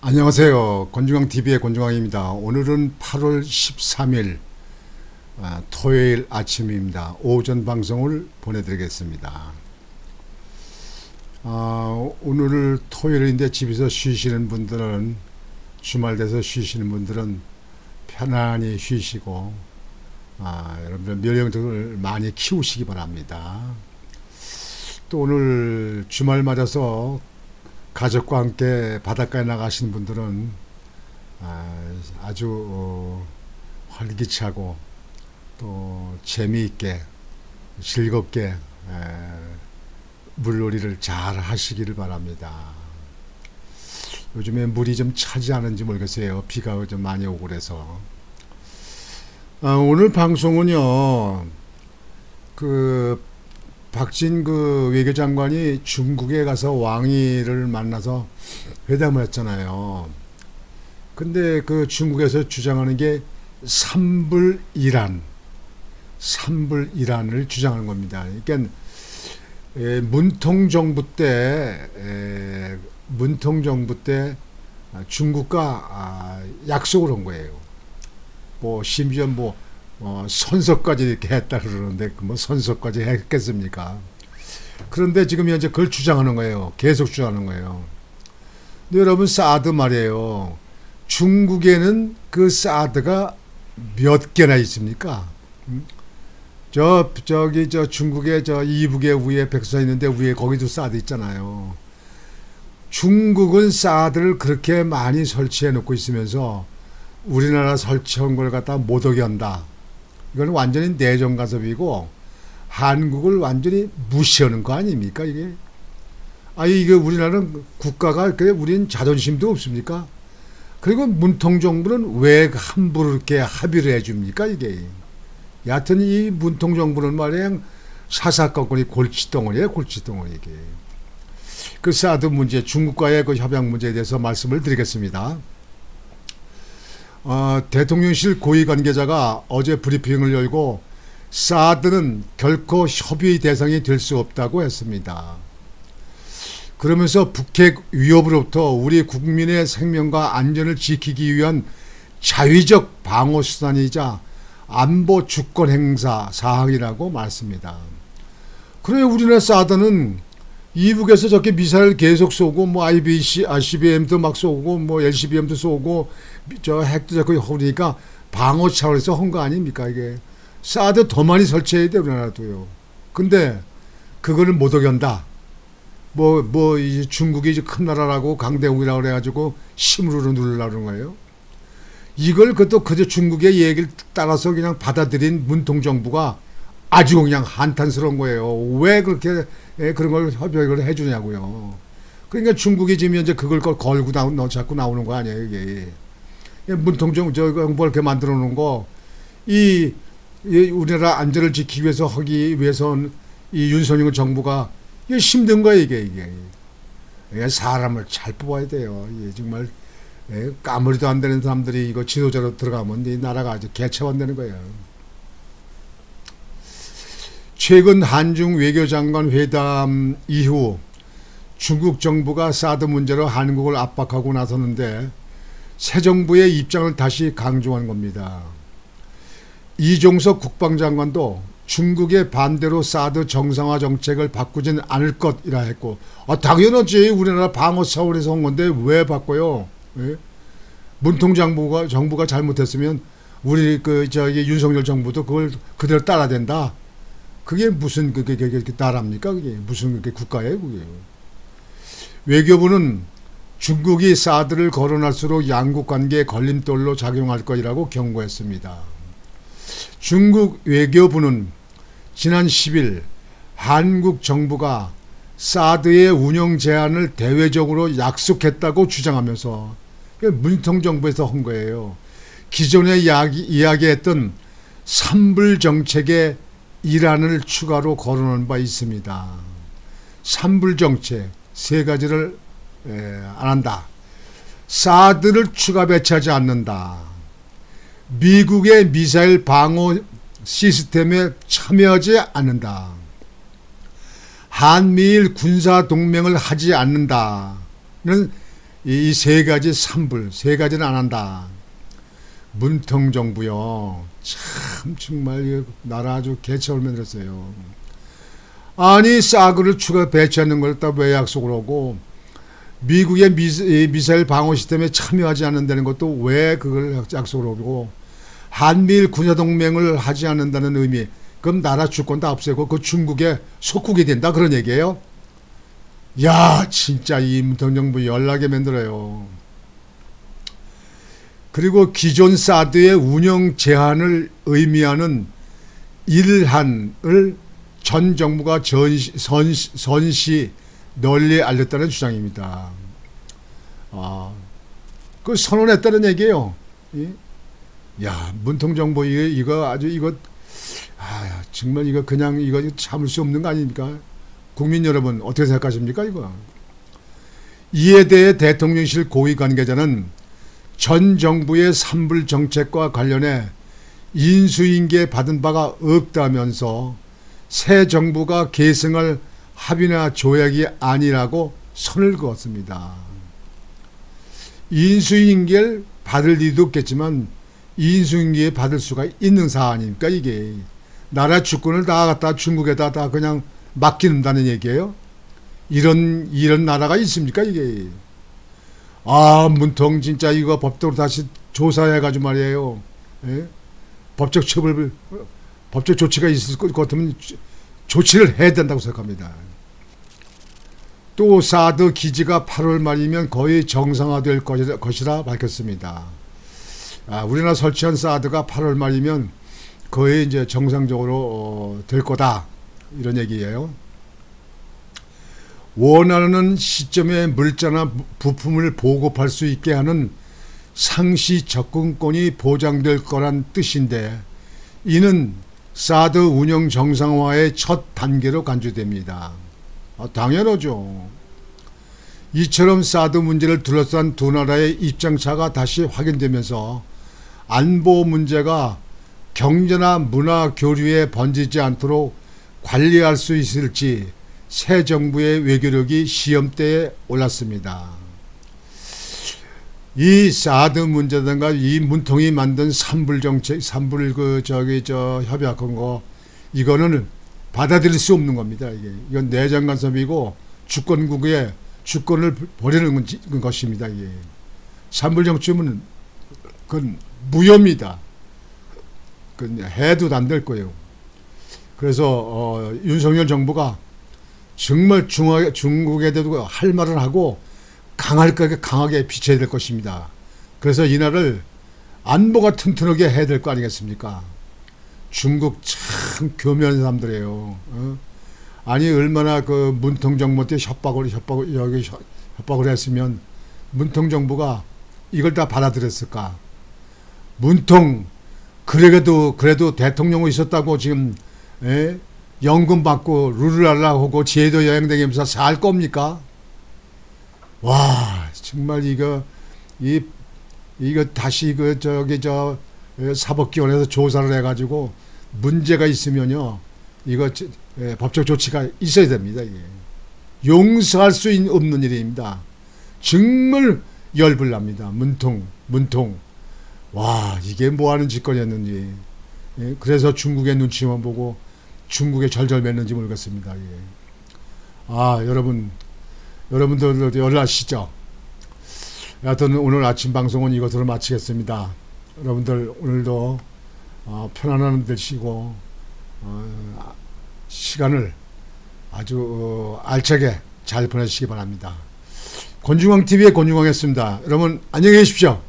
안녕하세요. 권중광TV의 권중광입니다. 오늘은 8월 13일 토요일 아침입니다. 오전 방송을 보내드리겠습니다. 오늘 토요일인데 집에서 쉬시는 분들은, 주말 돼서 쉬시는 분들은 편안히 쉬시고 여러분들 묘령들을 많이 키우시기 바랍니다. 또 오늘 주말 맞아서 가족과 함께 바닷가에 나가시는 분들은 아주 활기차고 또 재미있게 즐겁게 물놀이를 잘 하시기를 바랍니다. 요즘에 물이 좀 차지 않은지 모르겠어요. 비가 좀 많이 오고 그래서. 오늘 방송은요, 박진 외교장관이 중국에 가서 왕위를 만나서 회담을 했잖아요. 근데 중국에서 주장하는 게 삼불이란을 주장하는 겁니다. 그러니까 문통 정부 때 중국과 약속을 한 거예요. 심지어 선서까지 이렇게 했다 그러는데 선서까지 했겠습니까? 그런데 지금 현재 그걸 주장하는 거예요. 계속 주장하는 거예요. 근데 여러분, 사드 말이에요. 중국에는 그 사드가 몇 개나 있습니까? 중국의 이북에 위에 백서 있는데 위에 거기도 사드 있잖아요. 중국은 사드를 그렇게 많이 설치해 놓고 있으면서 우리나라 설치한 걸 갖다 못 어긴다. 이건 완전히 내정 간섭이고 한국을 완전히 무시하는 거 아닙니까 이게? 이게 우리나라는 국가가 우린 자존심도 없습니까? 그리고 문통 정부는 왜 함부로 이렇게 합의를 해줍니까 이게? 여하튼 이 문통 정부는 말이야 사사건건이 골칫덩어리예요, 골칫덩어리 이게. 사드 문제, 중국과의 협약 문제에 대해서 말씀을 드리겠습니다. 대통령실 고위 관계자가 어제 브리핑을 열고 사드는 결코 협의 대상이 될 수 없다고 했습니다. 그러면서 북핵 위협으로부터 우리 국민의 생명과 안전을 지키기 위한 자위적 방어 수단이자 안보 주권 행사 사항이라고 말했습니다. 그래 우리나라 사드는 이북에서 저렇게 미사일 계속 쏘고 ICBM도 막 쏘고 LCBM도 쏘고 핵도 자꾸 허리니까 방어 차원에서 한 거 아닙니까 이게? 사드 더 많이 설치해야 돼 우리나라도요. 근데 그거를 못 어긴다. 이제 중국이 이제 큰 나라라고 강대국이라고 그래가지고 힘으로 누르려는 거예요. 이걸 그저 중국의 얘기를 따라서 그냥 받아들인 문통 정부가 아주 그냥 한탄스러운 거예요. 왜 그렇게 그런 걸 협약을 해주냐고요. 그러니까 중국이 지금 현재 그걸 걸고 자꾸 나오는 거 아니에요 이게. 문통정 정부가 이렇게 만들어 놓은 거, 우리나라 안전을 지키기 위해서 하기 위해서는 이 윤석열 정부가 이게 힘든 거예요 이게. 사람을 잘 뽑아야 돼요. 정말 아무리도 안 되는 사람들이 이거 지도자로 들어가면 이 나라가 아주 개차반되는 거예요. 최근 한중 외교장관 회담 이후 중국 정부가 사드 문제로 한국을 압박하고 나섰는데 새 정부의 입장을 다시 강조한 겁니다. 이종석 국방장관도 중국의 반대로 사드 정상화 정책을 바꾸진 않을 것이라 했고, 당연하지. 우리나라 방어 차원에서 한 건데 왜 바꿔요? 문통 정부가 잘못했으면 우리 윤석열 정부도 그걸 그대로 따라야 된다. 그게 무슨 나라입니까? 그게 무슨 국가예요? 그게. 외교부는 중국이 사드를 거론할수록 양국 관계에 걸림돌로 작용할 것이라고 경고했습니다. 중국 외교부는 지난 10일 한국 정부가 사드의 운영 제한을 대외적으로 약속했다고 주장하면서 문통 정부에서 한 거예요. 기존에 이야기했던 삼불 정책의 일환을 추가로 거론한 바 있습니다. 삼불 정책 세 가지를 안 한다. 사드를 추가 배치하지 않는다. 미국의 미사일 방어 시스템에 참여하지 않는다. 한미일 군사동맹을 하지 않는다는 이 세 가지 산불, 세 가지는 안 한다. 문통 정부요. 참 정말 나라 아주 개처럼 만들었어요. 아니 사그를 추가 배치하는 걸 다 왜 약속을 하고 미국의 미사일 방어 시스템에 참여하지 않는다는 것도 왜 그걸 약속을 하고 한미일 군사동맹을 하지 않는다는 의미 그럼 나라 주권 다 없애고 그 중국에 속국이 된다 그런 얘기예요. 야 진짜 이 문통 정부 연락에 만들어요. 그리고 기존 사드의 운영 제한을 의미하는 일한을 전 정부가 선시 널리 알렸다는 주장입니다. 그 선언했다는 얘기예요. 야 문통 정부 이거 아주 이거 정말 이거 그냥 이거 참을 수 없는 거 아닙니까? 국민 여러분 어떻게 생각하십니까 이거? 이에 대해 대통령실 고위 관계자는 전 정부의 산불 정책과 관련해 인수인계 받은 바가 없다면서 새 정부가 계승할 합의나 조약이 아니라고 선을 그었습니다. 인수인계를 받을 리도 없겠지만 인수인계 받을 수가 있는 사안이니까 이게 나라 주권을 다 갖다 중국에다 다 그냥 맡긴다는 얘기예요. 이런 나라가 있습니까 이게? 문통 진짜 이거 법적으로 다시 조사해가지고 말이에요. 예? 법적 조치가 있을 것 같으면 조치를 해야 된다고 생각합니다. 또 사드 기지가 8월 말이면 거의 정상화될 것이라 밝혔습니다. 우리나라 설치한 사드가 8월 말이면 거의 이제 정상적으로 될 거다 이런 얘기예요. 원하는 시점에 물자나 부품을 보급할 수 있게 하는 상시 접근권이 보장될 거란 뜻인데 이는 사드 운영 정상화의 첫 단계로 간주됩니다. 당연하죠. 이처럼 사드 문제를 둘러싼 두 나라의 입장차가 다시 확인되면서 안보 문제가 경제나 문화 교류에 번지지 않도록 관리할 수 있을지 새 정부의 외교력이 시험대에 올랐습니다. 이 사드 문제든가 이 문통이 만든 산불 정책, 협약한 거 이거는 받아들일 수 없는 겁니다. 이건 내정 간섭이고 주권국의 주권을 버리는 것입니다. 이게 산불 정책은 그건 무효입니다. 그건 해도 안 될 거예요. 그래서 윤석열 정부가 정말 중국에 대해서 할 말을 하고 강하게 비춰야 될 것입니다. 그래서 이 나라를 안보가 튼튼하게 해야 될 거 아니겠습니까? 중국 참 교묘한 사람들이에요. 아니 얼마나 그 문통 정부 때 협박을 했으면 문통 정부가 이걸 다 받아들였을까? 문통 그래도 대통령이 있었다고 지금 연금 받고 룰루랄라 하고 제도 여행 다니면서 살 겁니까? 와 정말 이거 다시 사법기관에서 조사를 해가지고 문제가 있으면요 이거 법적 조치가 있어야 됩니다. 이게 용서할 수 없는 일입니다. 정말 열불납니다. 문통 와 이게 뭐하는 짓거리였는지. 그래서 중국의 눈치만 보고 중국에 절절맸는지 모르겠습니다. 여러분들 연락하시죠. 여하튼 오늘 아침 방송은 이것으로 마치겠습니다. 여러분들 오늘도 편안한 날 되시고 시간을 아주 알차게 잘 보내시기 바랍니다. 권중광TV의 권중광이었습니다. 여러분 안녕히 계십시오.